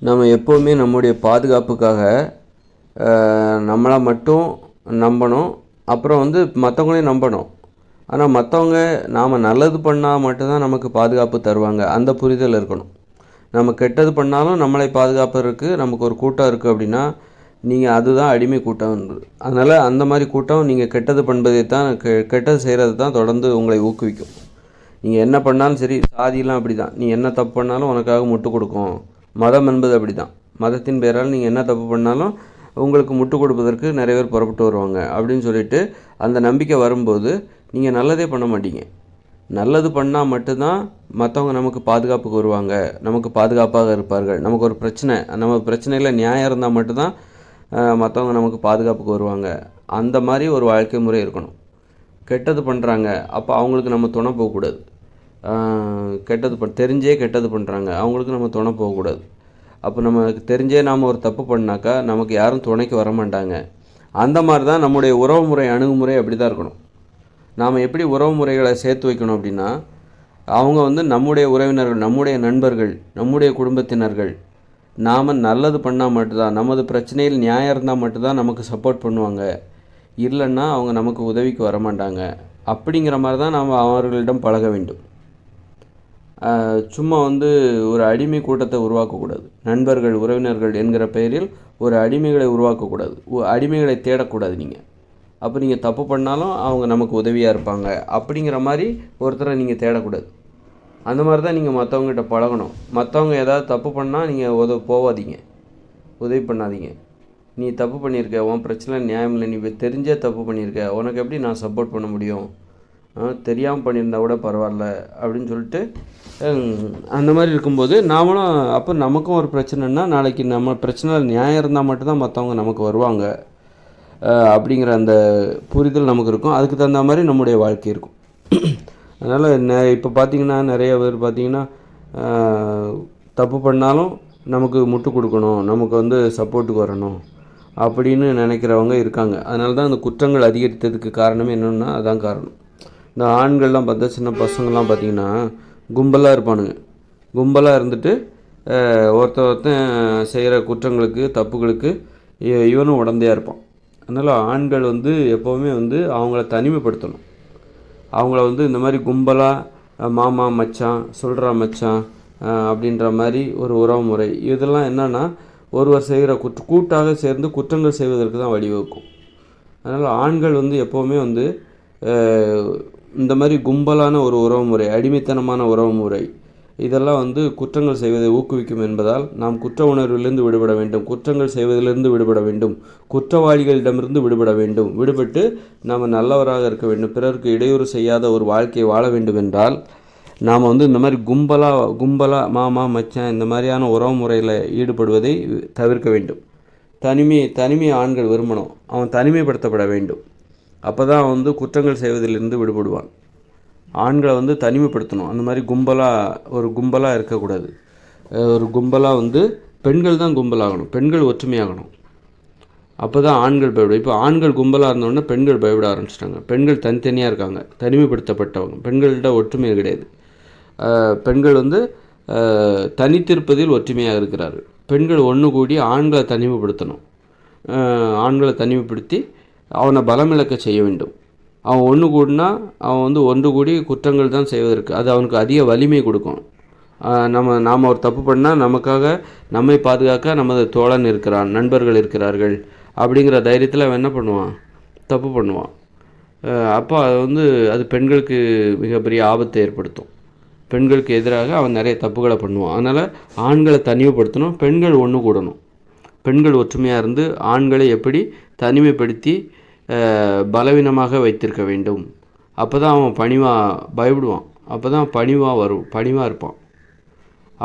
நம்ம எப்போவுமே நம்முடைய பாதுகாப்புக்காக நம்மளை மட்டும் நம்பணும். அப்புறம் மற்றவங்களையும் நம்பணும். ஆனால் மற்றவங்க நாம் நல்லது பண்ணால் மட்டும்தான் நமக்கு பாதுகாப்பு தருவாங்க. அந்த புரிதல் இருக்கணும். நம்ம கெட்டது பண்ணாலும் நம்மளை பாதுகாப்பதற்கு நமக்கு ஒரு கூட்டம் இருக்குது அப்படின்னா நீங்கள் அதுதான் அடிமை கூட்டம்ன்றது. அதனால் அந்த மாதிரி கூட்டம் நீங்கள் கெட்டது பண்ணுறதை தான் கெட்டது செய்கிறது தான் தொடர்ந்து உங்களை ஊக்குவிக்கும். நீங்கள் என்ன பண்ணாலும் சரி, சாதியெலாம் அப்படி தான். நீ என்ன தப்பு பண்ணாலும் உனக்காக முட்டு கொடுக்கும். மதம் என்பது அப்படி தான். மதத்தின் பேரால் நீங்கள் என்ன தப்பு பண்ணாலும் உங்களுக்கு முட்டு கொடுப்பதற்கு நிறைய பேர் புறப்பட்டு வருவாங்க அப்படின்னு சொல்லிட்டு அந்த நம்பிக்கை வரும்போது நீங்கள் நல்லதே பண்ண மாட்டீங்க. நல்லது பண்ணால் மட்டும்தான் மற்றவங்க நமக்கு பாதுகாப்புக்கு வருவாங்க, நமக்கு பாதுகாப்பாக இருப்பார்கள். நமக்கு ஒரு பிரச்சனை, நம்ம பிரச்சனையில் நியாயம் இருந்தால் மட்டும்தான் மற்றவங்க நமக்கு பாதுகாப்புக்கு வருவாங்க. அந்த மாதிரி ஒரு வாழ்க்கை முறை இருக்கணும். கெட்டது பண்ணுறாங்க, அப்போ அவங்களுக்கு நம்ம துணை போகக்கூடாது. தெரிஞ்சே கெட்டது பண்ணுறாங்க, அவங்களுக்கு நம்ம துணை போகக்கூடாது. அப்போ நமக்கு தெரிஞ்சே நாம் ஒரு தப்பு பண்ணாக்கா நமக்கு யாரும் துணைக்கு வரமாட்டாங்க. அந்த மாதிரி தான் நம்முடைய உறவு முறை, அணுகுமுறை அப்படி தான் இருக்கணும். நாம் எப்படி உறவு முறைகளை சேர்த்து வைக்கணும் அப்படின்னா, அவங்க நம்முடைய உறவினர்கள், நம்முடைய நண்பர்கள், நம்முடைய குடும்பத்தினர்கள். நாம் நல்லது பண்ணால் மட்டும்தான், நமது பிரச்சனையில் நியாயம் இருந்தால் மட்டும்தான் நமக்கு சப்போர்ட் பண்ணுவாங்க. இல்லைன்னா அவங்க நமக்கு உதவிக்கு வரமாட்டாங்க. அப்படிங்கிற மாதிரி தான் நாம் அவர்களிடம் பழக வேண்டும். சும்மா ஒரு அடிமை கூட்டத்தை உருவாக்கக்கூடாது. நண்பர்கள், உறவினர்கள் என்கிற பெயரில் ஒரு அடிமைகளை உருவாக்கக்கூடாது. அடிமைகளை தேடக்கூடாது. நீங்கள் அப்போ நீங்கள் தப்பு பண்ணாலும் அவங்க நமக்கு உதவியாக இருப்பாங்க அப்படிங்கிற மாதிரி ஒருத்தரை நீங்கள் தேடக்கூடாது. அந்த மாதிரி தான் நீங்கள் மற்றவங்ககிட்ட பழகணும். மற்றவங்க ஏதாவது தப்பு பண்ணால் நீங்கள் போகாதீங்க, உதவி பண்ணாதீங்க. நீ தப்பு பண்ணியிருக்க, உன் பிரச்சனை நியாயம் இல்லை, நீ தெரிஞ்சே தப்பு பண்ணியிருக்க, உனக்கு எப்படி நான் சப்போர்ட் பண்ண முடியும், தெரியாமல் பண்ணியிருந்தா கூட பரவாயில்ல அப்படின்னு சொல்லிட்டு அந்த மாதிரி இருக்கும்போது நாமளும் அப்போ நமக்கும் ஒரு பிரச்சனைன்னா நாளைக்கு நம்ம பிரச்சனை நியாயம் இருந்தால் மட்டும்தான் மற்றவங்க நமக்கு வருவாங்க அப்படிங்கிற அந்த புரிதல் நமக்கு இருக்கும். அதுக்கு தகுந்த மாதிரி நம்முடைய வாழ்க்கை இருக்கும். அதனால் இப்போ பார்த்திங்கன்னா நிறைய பேர் பார்த்திங்கன்னா தப்பு பண்ணாலும் நமக்கு முட்டு கொடுக்கணும், நமக்கு சப்போர்ட்டுக்கு வரணும் அப்படின்னு நினைக்கிறவங்க இருக்காங்க. அதனால தான் அந்த குற்றங்கள் அதிகரித்ததுக்கு காரணமே என்னென்னா அதான் காரணம். இந்த ஆண்கள்லாம் பார்த்தா, சின்ன பசங்கள்லாம் பார்த்திங்கன்னா கும்பலாக இருப்பானுங்க. கும்பலாக இருந்துட்டு ஒருத்தன் செய்கிற குற்றங்களுக்கு, தப்புகளுக்கு இவனும் உடந்தையாக இருப்பான். அதனால் ஆண்கள் எப்போவுமே அவங்கள தனிமைப்படுத்தணும். அவங்கள இந்த மாதிரி கும்பலாக மாமா மச்சான், சொல்கிறா மச்சான் அப்படின்ற மாதிரி ஒரு உறவு முறை, இதெல்லாம் என்னென்னா ஒருவர் செய்கிற கூட்டாக சேர்ந்து குற்றங்கள் செய்வதற்கு தான் வழிவகுக்கும். அதனால் ஆண்கள் எப்போவுமே இந்த மாதிரி கும்பலான ஒரு உறவு முறை, அடிமைத்தனமான உறவு முறை, இதெல்லாம் குற்றங்கள் செய்வதை ஊக்குவிக்கும் என்பதால் நாம் குற்ற உணர்விலிருந்து விடுபட வேண்டும், குற்றங்கள் செய்வதிலிருந்து விடுபட வேண்டும், குற்றவாளிகளிடமிருந்து விடுபட வேண்டும். விடுபட்டு நாம் நல்லவராக இருக்க வேண்டும். பிறருக்கு இடையூறு செய்யாத ஒரு வாழ்க்கையை வாழ வேண்டும் என்றால் நாம் இந்த மாதிரி கும்பலாக மாமா மச்சான் இந்த மாதிரியான உறவு முறையில் ஈடுபடுவதை தவிர்க்க வேண்டும். தனிமை ஆண்கள் விரும்பணும். அவன் தனிமைப்படுத்தப்பட வேண்டும். அப்போ தான் குற்றங்கள் செய்வதிலிருந்து விடுபடுவான். ஆண்களை தனிமைப்படுத்தணும். அந்த மாதிரி கும்பலாக இருக்கக்கூடாது. ஒரு கும்பலாக பெண்கள் தான் கும்பலாகணும், பெண்கள் ஒற்றுமையாகணும். அப்போ தான் ஆண்கள் பயப்படும். இப்போ ஆண்கள் கும்பலாக இருந்தோடனே பெண்கள் பயப்பட ஆரம்பிச்சிட்டாங்க. பெண்கள் தனித்தனியாக இருக்காங்க, தனிமைப்படுத்தப்பட்டவங்க. பெண்கள்கிட்ட ஒற்றுமை கிடையாது. பெண்கள் தனித்திருப்பதில் ஒற்றுமையாக இருக்கிறார்கள். பெண்கள் ஒன்று கூடி ஆண்களை தனிமைப்படுத்தணும். ஆண்களை தனிமைப்படுத்தி அவனை பலமிழக்க செய்ய வேண்டும். அவன் ஒன்று கூடினா அவன் ஒன்று கூடி குற்றங்கள் தான் செய்வதற்கு அது அவனுக்கு அதிக வலிமை கொடுக்கும். நாம் ஒரு தப்பு பண்ணால் நமக்காக நம்மை பாதுகாக்க நமது தோழன் இருக்கிறான், நண்பர்கள் இருக்கிறார்கள் அப்படிங்கிற தைரியத்தில் அவன் என்ன பண்ணுவான், தப்பு பண்ணுவான். அப்போ அது பெண்களுக்கு மிகப்பெரிய ஆபத்தை ஏற்படுத்தும். பெண்களுக்கு எதிராக அவன் நிறைய தப்புகளை பண்ணுவான். அதனால் ஆண்களை தனிமைப்படுத்தணும், பெண்கள் ஒன்று கூடணும். பெண்கள் ஒற்றுமையாக இருந்து ஆண்களை எப்படி தனிமைப்படுத்தி பலவீனமாக வைத்திருக்க வேண்டும். அப்போ தான் அவன் பயப்படுவான். அப்போ தான் பணிவாக இருப்பான்.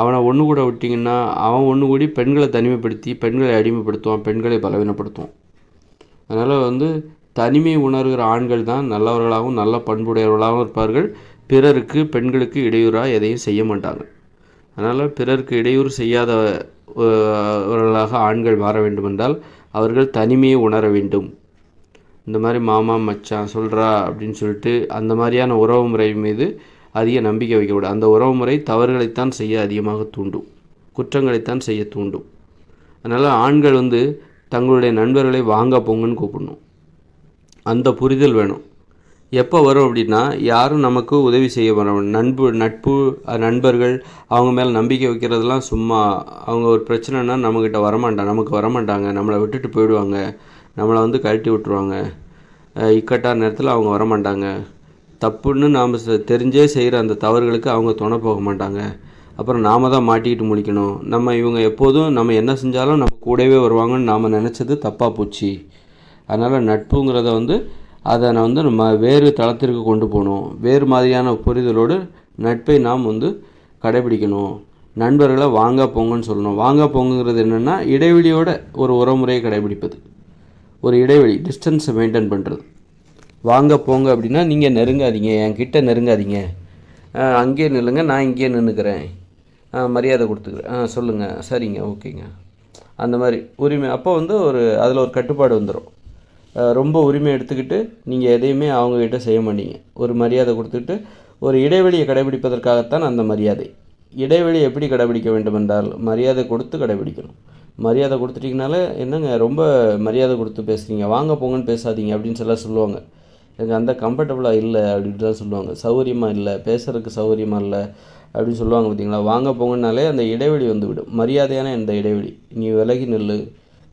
அவனை ஒன்று கூட விட்டிங்கன்னா அவன் ஒன்று கூடி பெண்களை தனிமைப்படுத்தி பெண்களை அடிமைப்படுத்துவான், பெண்களை பலவீனப்படுத்துவான். அதனால் தனிமை உணர்கிற ஆண்கள் தான் நல்லவர்களாகவும் நல்ல பண்புடையவர்களாகவும் இருப்பார்கள். பிறருக்கு, பெண்களுக்கு இடையூறாக எதையும் செய்ய மாட்டாங்க. அதனால் பிறருக்கு இடையூறு செய்யாதவர்களாக ஆண்கள் மாற வேண்டுமென்றால் அவர்கள் தனிமையை உணர வேண்டும். இந்த மாதிரி மாமா மச்சான் சொல்கிறா அப்படின்னு சொல்லிட்டு அந்த மாதிரியான உறவு முறை மீது அதிக நம்பிக்கை வைக்கக்கூடாது. அந்த உறவு முறை தவறுகளைத்தான் செய்ய அதிகமாக தூண்டும். குற்றங்களைத்தான் செய்ய தூண்டும். அதனால் ஆண்கள் வந்து தங்களுடைய நண்பர்களை வாங்க போங்கன்னு கூப்பிடணும். அந்த புரிதல் வேணும். எப்போ வரும் அப்படின்னா, யாரும் நமக்கு உதவி செய்ய வர நட்பு நண்பர்கள் அவங்க மேலே நம்பிக்கை வைக்கிறதெல்லாம் சும்மா. அவங்க ஒரு பிரச்சனைனா நமக்கு வரமாட்டாங்க, நம்மளை விட்டுட்டு போயிடுவாங்க, நம்மளை வந்து கழட்டி விட்டுருவாங்க. இக்கட்டான நேரத்தில் அவங்க வரமாட்டாங்க. தப்புன்னு நாம் தெரிஞ்சே செய்கிற அந்த தவறுகளுக்கு அவங்க துணை போக மாட்டாங்க. அப்புறம் நாம் தான் மாட்டிக்கிட்டு முழிக்கணும். இவங்க எப்போதும் நம்ம என்ன செஞ்சாலும் நம்ம கூடவே வருவாங்கன்னு நாம் நினச்சது தப்பாக போச்சு. அதனால் நட்புங்கிறத வந்து அதை நான் வந்து நம்ம வேறு தளத்திற்கு கொண்டு போகணும். வேறு மாதிரியான புரிதலோடு நட்பை நாம் வந்து கடைபிடிக்கணும். நண்பர்களை வாங்க போங்கன்னு சொல்லணும். வாங்க போங்கிறது என்னென்னா, இடைவெளியோட ஒரு உறவுமுறையை கடைபிடிப்பது. ஒரு இடைவெளி, டிஸ்டன்ஸை மெயின்டைன் பண்ணுறது. வாங்க போங்க அப்படின்னா, நீங்கள் நெருங்காதீங்க, என்கிட்ட நெருங்காதீங்க, அங்கேயே நில்லுங்க, நான் இங்கேயே நின்றுக்கிறேன், மரியாதை கொடுத்துக்கிறேன், சொல்லுங்கள், சரிங்க, ஓகேங்க, அந்த மாதிரி உரிமை. அப்போ வந்து அதில் ஒரு கட்டுப்பாடு வந்துடும். ரொம்ப உரிமை எடுத்துக்கிட்டு நீங்கள் எதையுமே அவங்கக்கிட்ட செய்ய மாட்டீங்க. ஒரு மரியாதை கொடுத்துக்கிட்டு ஒரு இடைவெளியை கடைபிடிப்பதற்காகத்தான் அந்த மரியாதை. இடைவெளி எப்படி கடைபிடிக்க வேண்டும் என்றால், மரியாதை கொடுத்து கடைபிடிக்கணும். மரியாதை கொடுத்துட்டிங்கனால, என்னங்க ரொம்ப மரியாதை கொடுத்து பேசுகிறீங்க, வாங்க போங்கன்னு பேசாதீங்க அப்படின்னு சொல்லுவாங்க. எனக்கு அந்த கம்ஃபர்டபுளாக இல்லை அப்படின்ட்டு தான் சொல்லுவாங்க. சௌகரியமாக இல்லை, பேசுகிறதுக்கு சௌகரியமாக இல்லை அப்படின்னு சொல்லுவாங்க. பார்த்தீங்களா? வாங்க போங்கன்னாலே அந்த இடைவெளி வந்து விடும். மரியாதையான இந்த இடைவெளி. நீ விலகி நில்லு,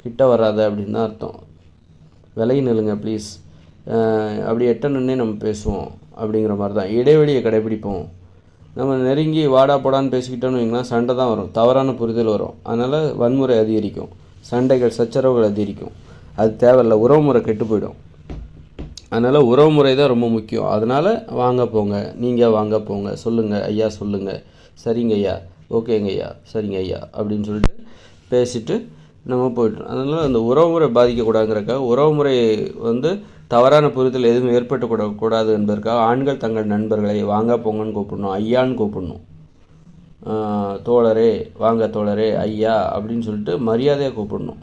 கிட்ட வராத அப்படின்னு தான் அர்த்தம். விலகி நில்லுங்க ப்ளீஸ், அப்படி எட்ட நின்னே நம்ம பேசுவோம் அப்படிங்கிற மாதிரி தான். இடைவெளியை கடைபிடிப்போம். நம்ம நெருங்கி வாடா போடான்னு பேசிக்கிட்டோன்னு வைங்களா, சண்டை தான் வரும், தவறான புரிதல் வரும். அதனால் வன்முறை அதிகரிக்கும், சண்டைகள் சச்சரவுகள் அதிகரிக்கும். அது தேவையில்லை, உறவுமுறை கெட்டு போயிடும். அதனால் உறவுமுறை தான் ரொம்ப முக்கியம். அதனால் வாங்க போங்க, நீங்கள் வாங்க போங்க, சொல்லுங்கள் ஐயா, சொல்லுங்கள், சரிங்க ஐயா, ஓகேங்க ஐயா, சரிங்க ஐயா அப்படின்னு சொல்லிட்டு பேசிட்டு நம்ம போய்ட்டோம். அதனால் அந்த உறவுமுறை பாதிக்கக்கூடாதுங்கிறக்காக, உறவுமுறை வந்து தவறான புரிதல் எதுவும் ஏற்பட்டுக்கூடாது என்பதற்காக ஆண்கள் தங்கள் நண்பர்களை வாங்க போங்கன்னு கூப்பிடணும், ஐயான்னு கூப்பிடணும். தோழரே, வாங்க தோழரே, ஐயா அப்படின்னு சொல்லிட்டு மரியாதையாக கூப்பிடணும்.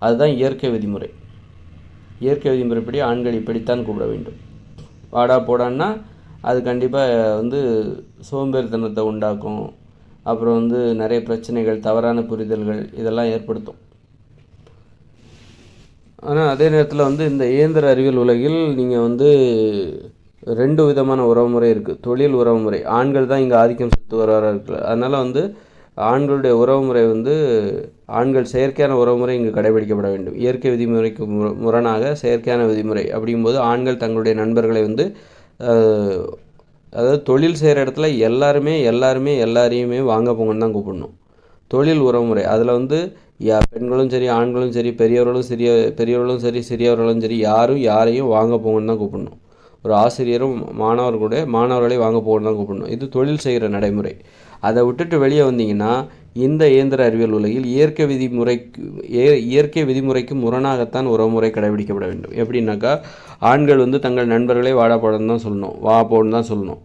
அதுதான் இயற்கை விதிமுறை. இயற்கை விதிமுறைப்படி ஆண்கள் இப்படித்தான் கூப்பிட வேண்டும். வாடா போடான்னா அது கண்டிப்பாக வந்து சோம்பேறித்தனத்தை உண்டாக்கும். அப்புறம் வந்து நிறைய பிரச்சனைகள், தவறான புரிதல்கள் இதெல்லாம் ஏற்படுத்தும். ஆனால் அதே நேரத்தில் வந்து இந்த இயந்திர அறிவியல் உலகில் நீங்கள் வந்து 2 விதமான உறவுமுறை இருக்குது. தொழில் உறவுமுறை. ஆண்கள் தான் இங்கே ஆதிக்கம் செலுத்து வருவாராக இருக்குல்ல. அதனால் வந்து ஆண்களுடைய உறவுமுறை வந்து ஆண்கள் செயற்கையான உறவுமுறை இங்கு கடைபிடிக்கப்பட வேண்டும். இயற்கை விதிமுறைக்கு முரணாக செயற்கையான விதிமுறை அப்படிங்கும்போது ஆண்கள் தங்களுடைய நண்பர்களை வந்து அதாவது தொழில் செய்கிற இடத்துல எல்லாரையுமே வாங்க போங்கன்னு தான் கூப்பிடணும். தொழில் உறவுமுறை அதில் வந்து பெண்களும் சரி, ஆண்களும் சரி, பெரியவர்களும் சரி, சிறியவர்களும் சரி, யாரையும் வாங்க போங்கன்னு தான் கூப்பிடணும். ஒரு ஆசிரியரும் மாணவர்களை வாங்க போகணுன்னு தான் கூப்பிடணும். இது தொழில் செய்கிற நடைமுறை. அதை விட்டுட்டு வெளியே வந்தீங்கன்னா, இந்த இயந்திர அறிவியல் உலகில் இயற்கை விதிமுறைக்கு முரணாகத்தான் உறவுமுறை கடைபிடிக்கப்பட வேண்டும். எப்படின்னாக்கா, ஆண்கள் வந்து தங்கள் நண்பர்களை வாடா போடன்னு தான் சொல்லணும், வா போன்னு தான் சொல்லணும்.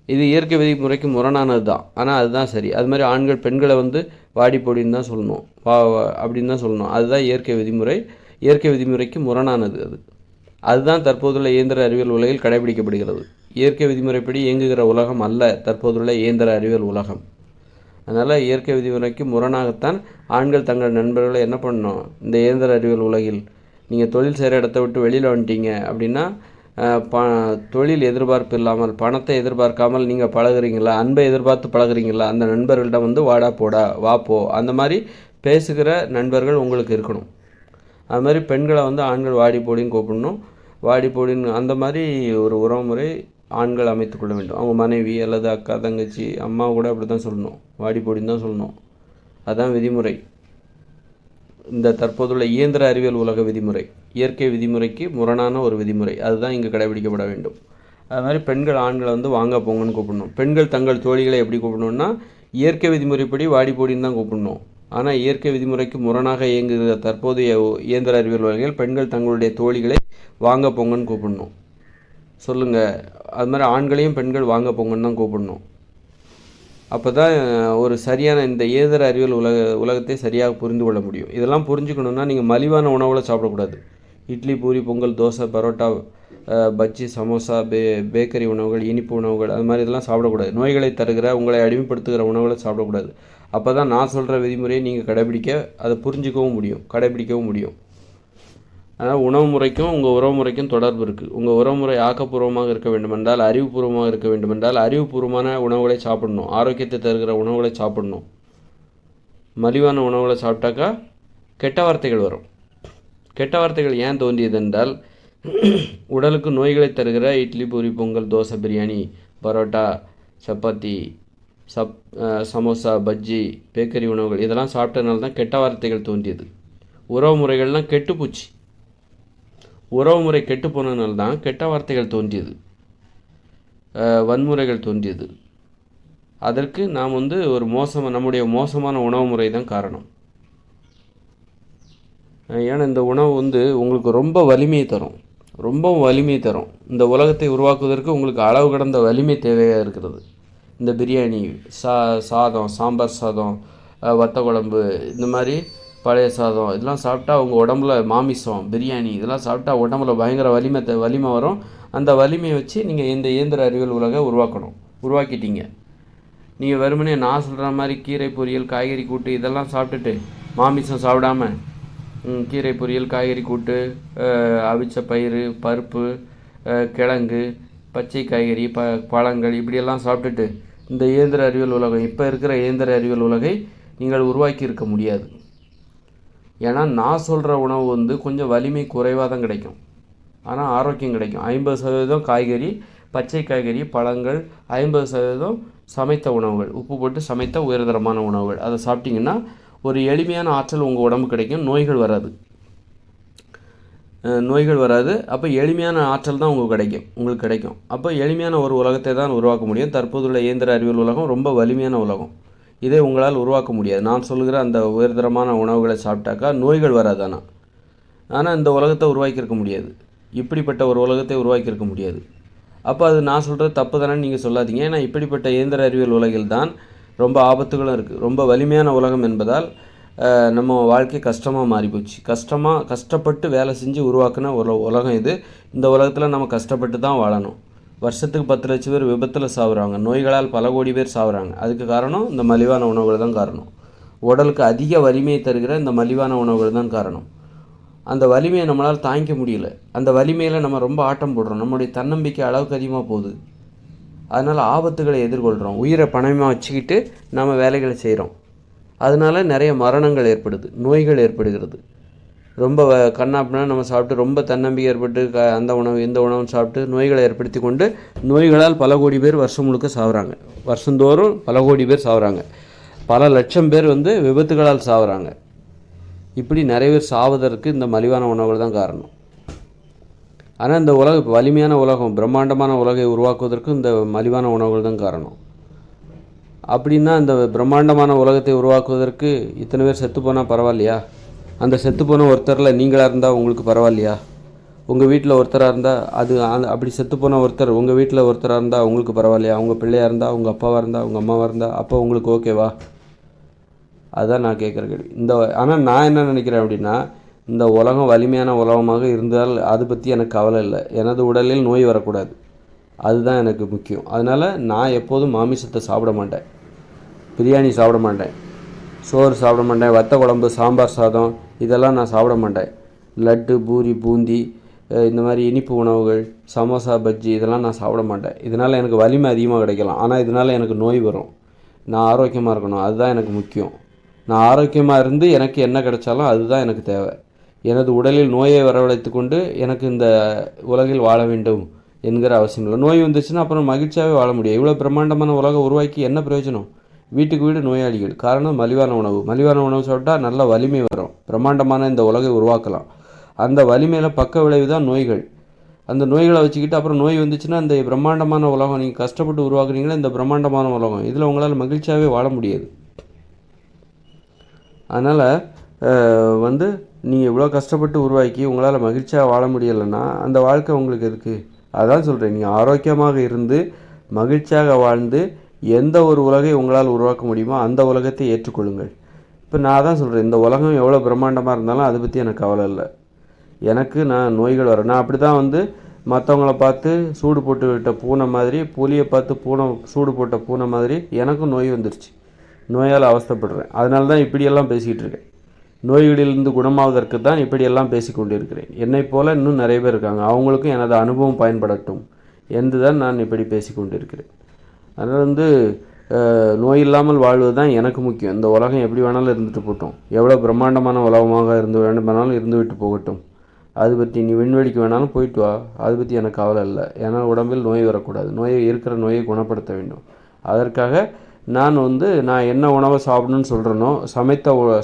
இது இயற்கை விதிமுறைக்கு முரணானது தான், ஆனால் அதுதான் சரி. அது மாதிரி ஆண்கள் பெண்களை வந்து வாடி போடின்னு தான் சொல்லணும், வா அப்படின்னு தான் சொல்லணும். அதுதான் இயற்கை விதிமுறை. இயற்கை விதிமுறைக்கு முரணானது அதுதான் தற்போதுள்ள இயந்திர அறிவியல் உலகில் கடைபிடிக்கப்படுகிறது. இயற்கை விதிமுறைப்படி இயங்குகிற உலகம் அல்ல தற்போதுள்ள இயந்திர அறிவியல் உலகம். அதனால் இயற்கை விதிமுறைக்கு முரணாகத்தான் ஆண்கள் தங்கள் நண்பர்களை என்ன பண்ணணும், இந்த இயந்திர அறிவியல் உலகில் நீங்கள் தொழில் செய்கிற இடத்த விட்டு வெளியில் வந்துட்டீங்க அப்படின்னா, தொழில் எதிர்பார்ப்பு இல்லாமல், பணத்தை எதிர்பார்க்காமல் நீங்கள் பழகுறீங்களா, அன்பை எதிர்பார்த்து பழகுறீங்களா, அந்த நண்பர்களிடம் வந்து வாடா போடா, வா போ, அந்த மாதிரி பேசுகிற நண்பர்கள் உங்களுக்கு இருக்கணும். அது மாதிரி பெண்களை வந்து ஆண்கள் வாடி போடின்னு கூப்பிடணும். வாடி போடின்னு அந்த மாதிரி ஒரு உறவுமுறை ஆண்கள் அமைத்துக்கொள்ள வேண்டும். அவங்க மனைவி அல்லது அக்கா, தங்கச்சி, அம்மா கூட அப்படி தான் சொல்லணும், வாடி போடின்னு தான் சொல்லணும். அதுதான் விதிமுறை. இந்த தற்போதுள்ள இயந்திர அறிவியல் உலக விதிமுறை இயற்கை விதிமுறைக்கு முரணான ஒரு விதிமுறை. அதுதான் இங்கு கடைபிடிக்கப்பட வேண்டும். அது மாதிரி பெண்கள் ஆண்களை வந்து வாங்க போங்கன்னு கூப்பிடணும். பெண்கள் தங்கள் தோழிகளை எப்படி கூப்பிடணும்னா, இயற்கை விதிமுறைப்படி வாடி போடின்னு தான் கூப்பிடணும். ஆனால் இயற்கை விதிமுறைக்கு முரணாக இயங்குகிற தற்போதைய இயந்திர அறிவியல் வகையில் பெண்கள் தங்களுடைய தோழிகளை வாங்க போங்கன்னு கூப்பிடணும், சொல்லுங்கள். அது மாதிரி ஆண்களையும் பெண்கள் வாங்க போங்கன்னு தான் கூப்பிடணும். அப்போ தான் ஒரு சரியான இந்த இயந்திர அறிவியல் உலகத்தை சரியாக புரிந்து கொள்ள முடியும். இதெல்லாம் புரிஞ்சுக்கணுன்னா நீங்கள் மலிவான உணவுகளை சாப்பிடக்கூடாது. இட்லி, பூரி, பொங்கல், தோசை, பரோட்டா, பஜ்ஜி, சமோசா, பேக்கரி உணவுகள், இனிப்பு உணவுகள், அது மாதிரி இதெல்லாம் சாப்பிடக்கூடாது. நோய்களை தருகிற, உங்களை அடிமைப்படுத்துகிற உணவுகளை சாப்பிடக்கூடாது. அப்போ தான் நான் சொல்கிற விதிமுறையை நீங்கள் அதை புரிஞ்சிக்கவும் முடியும், கடைபிடிக்கவும் முடியும். அதனால் உணவு முறைக்கும் உங்கள் உறவு முறைக்கும் தொடர்பு இருக்குது. உங்கள் உறவு முறை ஆக்கப்பூர்வமாக இருக்க வேண்டுமென்றால், அறிவுபூர்வமாக இருக்க வேண்டுமென்றால் அறிவுபூர்வமான உணவுகளை சாப்பிடணும், ஆரோக்கியத்தை தருகிற உணவுகளை சாப்பிடணும். மலிவான உணவுகளை சாப்பிட்டாக்கா கெட்ட வார்த்தைகள் வரும். கெட்ட வார்த்தைகள் ஏன் தோன்றியது என்றால், உடலுக்கு நோய்களை தருகிற இட்லி, பூரி, பொங்கல், தோசை, பிரியாணி, பரோட்டா, சப்பாத்தி, சமோசா, பஜ்ஜி, பேக்கரி உணவுகள் இதெல்லாம் சாப்பிட்டதுனால தான் கெட்ட வார்த்தைகள் தோன்றியது. உறவு முறைகள்லாம் கெட்டுப்போச்சு. உறவு முறை கெட்டு போனதுனால தான் கெட்ட வார்த்தைகள் தோன்றியது, வன்முறைகள் தோன்றியது. அதற்கு நாம் ஒரு நம்முடைய மோசமான உணவு முறை தான் காரணம். ஏன்னா இந்த உணவு உங்களுக்கு ரொம்ப வலிமையை தரும், ரொம்பவும் வலிமையை தரும். இந்த உலகத்தை உருவாக்குவதற்கு உங்களுக்கு அளவு கடந்த வலிமை தேவையாக இருக்கிறது. இந்த பிரியாணி, சாதம், சாம்பார் சாதம், வத்த குழம்பு, இந்த மாதிரி பழைய சாதம் இதெல்லாம் சாப்பிட்டா உங்கள் உடம்புல மாமிசம், பிரியாணி இதெல்லாம் சாப்பிட்டா உடம்புல பயங்கர வலிமை வரும். அந்த வலிமையை வச்சு நீங்கள் இந்த இயந்திர அறிவியல் உலகை உருவாக்கிட்டீங்க. நீங்கள் வெறுமனே நான் சொல்கிற மாதிரி கீரை பொரியல், காய்கறி கூட்டு இதெல்லாம் சாப்பிட்டுட்டு மாமிசம் சாப்பிடாமல் கீரை பொரியல், காய்கறி கூட்டு, அவிச்ச பயிறு, பருப்பு, கிழங்கு, பச்சை காய்கறி, பழங்கள் இப்படியெல்லாம் சாப்பிட்டுட்டு இந்த இயந்திர அறிவியல் உலகம், இப்போ இருக்கிற இயந்திர அறிவியல் உலகை நீங்கள் உருவாக்கி இருக்க முடியாது. ஏன்னா நான் சொல்கிற உணவு கொஞ்சம் வலிமை குறைவாக தான் கிடைக்கும், ஆனால் ஆரோக்கியம் கிடைக்கும். 50% காய்கறி, பச்சை காய்கறி, பழங்கள், 50% சமைத்த உணவுகள், உப்பு போட்டு சமைத்த உயர்தரமான உணவுகள். அதை சாப்பிட்டிங்கன்னா ஒரு எளிமையான ஆற்றல் உங்கள் உடம்பு கிடைக்கும், நோய்கள் வராது. அப்போ எளிமையான ஆற்றல் தான் உங்களுக்கு கிடைக்கும். அப்போ எளிமையான ஒரு உலகத்தை தான் உருவாக்க முடியும். தற்போதுள்ள இயந்திர அறிவியல் உலகம் ரொம்ப வலிமையான உலகம். இதை உங்களால் உருவாக்க முடியாது. நான் சொல்கிற அந்த உயர்தரமான உணவுகளை சாப்பிட்டாக்கா நோய்கள் வராது. ஆனால் இந்த உலகத்தை உருவாக்கியிருக்க முடியாது, இப்படிப்பட்ட ஒரு உலகத்தை உருவாக்கியிருக்க முடியாது. அப்போ அது நான் சொல்கிறது தப்பு தானே நீங்கள் சொல்லாதீங்க. ஏன்னா இப்படிப்பட்ட இயந்திர அறிவியல் உலகில் தான் ரொம்ப ஆபத்துகளும் இருக்குது. ரொம்ப வலிமையான உலகம் என்பதால் நம்ம வாழ்க்கை கஷ்டமாக மாறிப்போச்சு. கஷ்டப்பட்டு வேலை செஞ்சு உருவாக்குன ஒரு உலகம் இது. இந்த உலகத்தில் நம்ம கஷ்டப்பட்டு தான் வாழணும். வருஷத்துக்கு 10 லட்சம் பேர் விபத்தில் சாகுறாங்க, நோய்களால் பல கோடி பேர் சாகுறாங்க. அதுக்கு காரணம் இந்த மலிவான உணவுகள் தான் காரணம். உடலுக்கு அதிக வலிமையை தருகிற இந்த மலிவான உணவுகள் தான் காரணம். அந்த வலிமையை நம்மளால் தாங்கிக்க முடியல. அந்த வலிமையில் நம்ம ரொம்ப ஆட்டம் போடுறோம், நம்முடைய தன்னம்பிக்கை அளவுக்கு அதிகமாக போகுது. அதனால் ஆபத்துகளை எதிர்கொள்கிறோம். உயிரை பணமாக வச்சுக்கிட்டு நம்ம வேலைகளை செய்கிறோம். அதனால் நிறைய மரணங்கள் ஏற்படுது, நோய்கள் ஏற்படுகிறது. ரொம்ப கண்ணாப்பினா நம்ம சாப்பிட்டு ரொம்ப தன்னம்பிக்கை ஏற்பட்டு அந்த உணவு இந்த உணவுன்னு சாப்பிட்டு நோய்களை ஏற்படுத்தி கொண்டு நோய்களால் பல கோடி பேர் வருஷம் முழுக்க சாகுறாங்க. வருஷந்தோறும் பல கோடி பேர் சாகுறாங்க. பல லட்சம் பேர் விபத்துகளால் சாகுறாங்க. இப்படி நிறைய பேர் சாவதற்கு இந்த மலிவான உணவுகள் தான் காரணம். ஆனால் இந்த வலிமையான உலகம், பிரம்மாண்டமான உலகை உருவாக்குவதற்கு இந்த மலிவான உணவுகள் தான் காரணம். அப்படின்னா இந்த பிரம்மாண்டமான உலகத்தை உருவாக்குவதற்கு இத்தனை பேர் செத்து போனால் பரவாயில்லையா? அந்த செத்துப்போன ஒருத்தரில் நீங்களாக இருந்தால் உங்களுக்கு பரவாயில்லையா? உங்கள் வீட்டில் ஒருத்தராக இருந்தால் அப்படி செத்துப்போன ஒருத்தர் உங்கள் வீட்டில் ஒருத்தராக இருந்தால் உங்களுக்கு பரவாயில்லையா? உங்கள் பிள்ளையாக இருந்தால், உங்கள் அப்பாவாக இருந்தால், உங்கள் அம்மாவாக இருந்தால், அப்போ உங்களுக்கு ஓகேவா? அதுதான் நான் கேட்குற கேள்வி. ஆனால் நான் என்ன நினைக்கிறேன் அப்படின்னா, இந்த உலகம் வலிமையான உலகமாக இருந்தால் அது பற்றி எனக்கு கவலை இல்லை. எனது உடலில் நோய் வரக்கூடாது, அதுதான் எனக்கு முக்கியம். அதனால் நான் எப்போதும் மாமிசத்தை சாப்பிட மாட்டேன், பிரியாணி சாப்பிட மாட்டேன், சோறு சாப்பிட மாட்டேன், வத்த குழம்பு, சாம்பார் சாதம் இதெல்லாம் நான் சாப்பிட மாட்டேன். லட்டு, பூரி, பூந்தி, இந்த மாதிரி இனிப்பு உணவுகள், சமோசா, பஜ்ஜி இதெல்லாம் நான் சாப்பிட மாட்டேன். இதனால் எனக்கு வலிமை அதிகமாக கிடைக்கலாம், ஆனால் இதனால் எனக்கு நோய் வரும். நான் ஆரோக்கியமாக இருக்கணும், அதுதான் எனக்கு முக்கியம். நான் ஆரோக்கியமாக இருந்து எனக்கு என்ன கிடைச்சாலும் அதுதான் எனக்கு தேவை. எனது உடலில் நோயை வரவழைத்து கொண்டு எனக்கு இந்த உலகில் வாழ வேண்டும் என்கிற அவசியம் இல்லை. நோய் வந்துச்சுன்னா அப்புறம் மகிழ்ச்சியாகவே வாழ முடியும். இவ்வளோ பிரம்மாண்டமான உலகம் உருவாக்கி என்ன பிரயோஜனம்? வீட்டுக்கு வீடு நோயாளிகள். காரணம் மலிவான உணவு சாப்பிட்டா நல்ல வலிமை வரும், பிரம்மாண்டமான இந்த உலகை உருவாக்கலாம். அந்த வலிமையில் பக்க விளைவு தான் நோய்கள். அந்த நோய்களை வச்சுக்கிட்டு அப்புறம் நோய் வந்துச்சுன்னா இந்த பிரம்மாண்டமான உலகம் நீங்கள் கஷ்டப்பட்டு உருவாக்குறீங்களே, இந்த பிரம்மாண்டமான உலகம் இதில் உங்களால் மகிழ்ச்சியாகவே வாழ முடியாது. அதனால் நீங்கள் இவ்வளோ கஷ்டப்பட்டு உருவாக்கி உங்களால் மகிழ்ச்சியாக வாழ முடியலைன்னா அந்த வாழ்க்கை உங்களுக்கு எதுக்கு? அதான் சொல்கிறேன், நீங்கள் ஆரோக்கியமாக இருந்து மகிழ்ச்சியாக வாழ்ந்து எந்த ஒரு உலகை உங்களால் உருவாக்க முடியுமோ அந்த உலகத்தை ஏற்றுக்கொள்ளுங்கள். இப்போ நான் தான் சொல்கிறேன், இந்த உலகம் எவ்வளோ பிரம்மாண்டமாக இருந்தாலும் அதை பற்றி எனக்கு கவலை இல்லை. நான் நோய்கள் வரும். நான் அப்படி தான் மற்றவங்கள பார்த்து சூடு போட்டு விட்ட பூனை மாதிரி, புலியை பார்த்து சூடு போட்ட பூனை மாதிரி எனக்கும் நோய் வந்துருச்சு. நோயால் அவஸ்தைப்படுறேன். அதனால தான் இப்படியெல்லாம் பேசிக்கிட்டு இருக்கேன். நோய்களிலிருந்து குணமாவதற்கு தான் இப்படியெல்லாம் பேசி கொண்டிருக்கிறேன். என்னைப் போல இன்னும் நிறைய பேர் இருக்காங்க. அவங்களுக்கும் எனது அனுபவம் பயன்படட்டும் என்று தான் நான் இப்படி பேசி கொண்டிருக்கிறேன். அதனால் நோய் இல்லாமல் வாழ்வது தான் எனக்கு முக்கியம். இந்த உலகம் எப்படி வேணாலும் இருந்துட்டு போகட்டும், எவ்வளோ பிரம்மாண்டமான உலகமாக இருந்து வேண்டுமானாலும் இருந்துவிட்டு போகட்டும், அது பற்றி நீ விண்வெளிக்கு வேணாலும் போயிட்டு வா, அதை பற்றி எனக்கு கவலை இல்லை. ஏன்னா உடம்பில் நோய் வரக்கூடாது, இருக்கிற நோயை குணப்படுத்த வேண்டும். அதற்காக நான் என்ன உணவை சாப்பிடணும்னு சொல்கிறேனோ,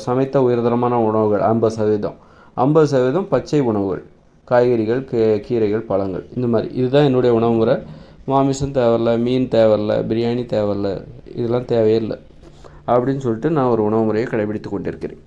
சமைத்த உயர்தரமான உணவுகள் 50%, 50% பச்சை உணவுகள், காய்கறிகள், கீரைகள், பழங்கள், இந்த மாதிரி. இதுதான் என்னுடைய உணவு முறை. மாமிசம் தேவையில்ல, மீன் தேவையில்ல, பிரியாணி தேவையில்ல, இதெல்லாம் தேவையே இல்லை அப்படின்னு சொல்லிட்டு நான் ஒரு உணவு முறையை கடைபிடித்து கொண்டிருக்கிறேன்.